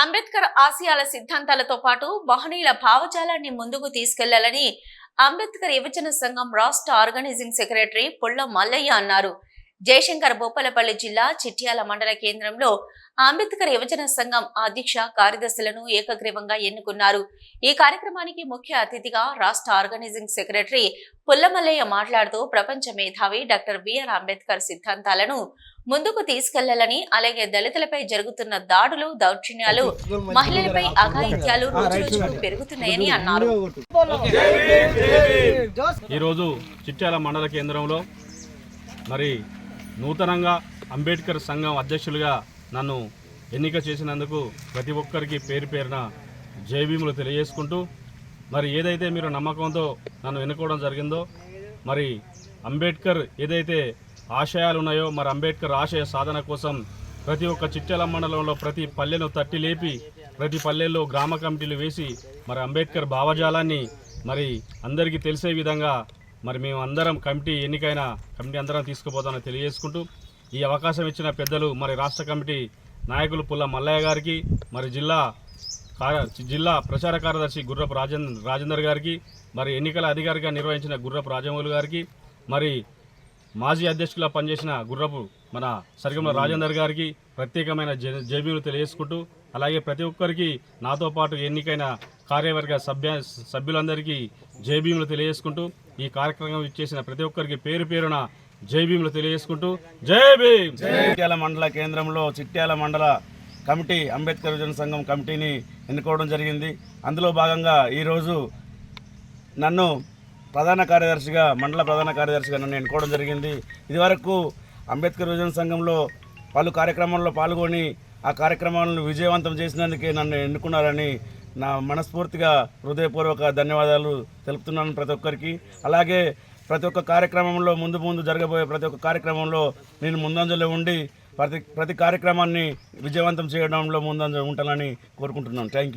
అంబేద్కర్ ఆశయాల సిద్ధాంతాలతో పాటు మహనీయుల భావజాలాన్ని ముందుకు తీసుకెళ్లాలని అంబేద్కర్ యువజన సంఘం రాష్ట్ర ఆర్గనైజింగ్ సెక్రటరీ పుల్ల మల్లయ్య అన్నారు. జయశంకర్ భూపాలపల్లి జిల్లా చిట్యాల మండల కేంద్రంలో అంబేద్కర్ యువజన సంఘం అధ్యక్ష కార్యదర్శులను ఏకగ్రీవంగా ఎన్నుకున్నారు. ఈ కార్యక్రమానికి ముఖ్య అతిథిగా రాష్ట్ర ఆర్గనైజింగ్ సెక్రటరీ పుల్లమల్లయ్య మాట్లాడుతూ ప్రపంచ మేధావి డాక్టర్ బిఆర్ అంబేద్కర్ సిద్ధాంతాలను ముందుకు తీసుకెళ్లాలని, అలాగే దళితులపై జరుగుతున్న దాడులు, దౌర్జన్యాలు, మహిళలపై అఘాయిత్యాలు రోజురోజుకు పెరుగుతున్నాయని అన్నారు. ఈరోజు చిట్యాల మండల కేంద్రంలో మరి నూతనంగా అంబేద్కర్ సంఘం అధ్యక్షులుగా నన్ను ఎన్నిక చేసినందుకు ప్రతి ఒక్కరికి పేరు పేరున జైభీములు తెలియజేసుకుంటూ, మరి ఏదైతే మీరు నమ్మకంతో నన్ను ఎన్నుకోవడం జరిగిందో, మరి అంబేద్కర్ ఏదైతే ఆశయాలు ఉన్నాయో, మరి అంబేద్కర్ ఆశయ సాధన కోసం ప్రతి ఒక్క చిట్యాల మండలంలో ప్రతి పల్లెను తట్టి లేపి ప్రతి పల్లెల్లో గ్రామ కమిటీలు వేసి మరి అంబేద్కర్ భావజాలాన్ని మరి అందరికీ తెలిసే విధంగా మరి మేము అందరం ఎన్నికైన కమిటీ అందరం తీసుకుపోతామని తెలియజేసుకుంటూ, ఈ అవకాశం ఇచ్చిన పెద్దలు మరి రాష్ట్ర కమిటీ నాయకులు పుల్ల మల్లయ్య గారికి, మరి జిల్లా ప్రచార కార్యదర్శి గుర్రపు రాజేందర్ గారికి, మరి ఎన్నికల అధికారిగా నిర్వహించిన గుర్రపు రాజమౌళి గారికి, మరి మాజీ అధ్యక్షులుగా పనిచేసిన గుర్రపు మన సరిగమ రాజేందర్ గారికి ప్రత్యేకమైన జైబీలు తెలియజేసుకుంటూ, అలాగే ప్రతి ఒక్కరికి నాతో పాటు ఎన్నికైన కార్యవర్గ సభ్యులందరికీ జైబీములు తెలియజేసుకుంటూ, ఈ కార్యక్రమం ఇచ్చేసిన ప్రతి ఒక్కరికి పేరు పేరున జైబీములు తెలియజేసుకుంటూ జై భీమ్. చిట్యాల మండల కేంద్రంలో చిట్యాల మండల కమిటీ అంబేద్కర్ యువజన సంఘం కమిటీని ఎన్నుకోవడం జరిగింది. అందులో భాగంగా ఈరోజు నన్ను మండల ప్రధాన కార్యదర్శిగా నన్ను ఎన్నుకోవడం జరిగింది. ఇదివరకు అంబేద్కర్ యువజన సంఘంలో పలు కార్యక్రమాల్లో పాల్గొని ఆ కార్యక్రమాలను విజయవంతం చేసినందుకే నన్ను ఎన్నుకున్నారని నా మనస్ఫూర్తిగా హృదయపూర్వక ధన్యవాదాలు తెలుపుతున్నాను ప్రతి ఒక్కరికి. అలాగే ప్రతి ఒక్క కార్యక్రమంలో ముందు జరగబోయే ప్రతి ఒక్క కార్యక్రమంలో నేను ముందంజలో ఉండి ప్రతి కార్యక్రమాన్ని విజయవంతం చేయడంలో ముందంజ ఉంటానని కోరుకుంటున్నాను. Thank you.